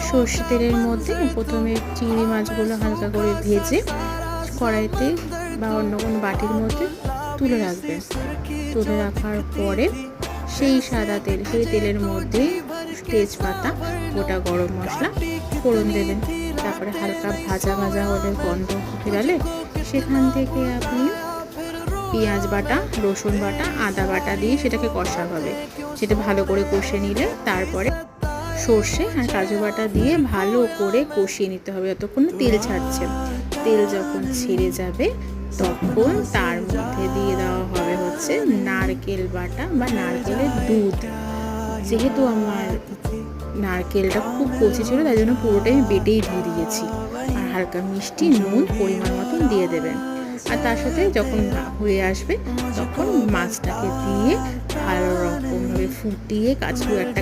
সর্ষে তেলের মধ্যে প্রথমে চিংড়ি মাছগুলো হালকা করে ভেজে কড়াইতে বা অন্য কোনো বাটির মধ্যে তুলে রাখবেন। তুলে রাখার পরে সেই সাদা তেল, সেই তেলের মধ্যে তেজপাতা, গোটা গরম মশলা ফোড়ন দেবেন। তারপরে হালকা ভাজা ভাজা হলে গন্ধ উঠে গেলে সেখান থেকে আপনি পেঁয়াজ বাটা, রসুন বাটা, আদা বাটা দিয়ে সেটাকে কষা হবে। সেটা ভালো করে কষে নিলে তারপরে সর্ষে আর কাজু বাটা দিয়ে ভালো করে কষিয়ে নিতে হবে যতক্ষণ না তেল ছাড়ছে। তেল যখন ছেড়ে যাবে তখন তার মধ্যে দিয়ে দেওয়া হবে হচ্ছে নারকেল বাটা বা নারকেলের দুধ। যেহেতু আমার নারকেলটা খুব কচি ছিল তাই জন্য পুরোটাই আমি বেটেই দিয়ে দিয়েছি। আর হালকা মিষ্টি নুন পরিমাণ মতন দিয়ে দেবেন। আর তার সাথে যখন হয়ে আসবে তখন মাছটাকে দিয়ে ভালো রকমভাবে ফুটিয়ে একটা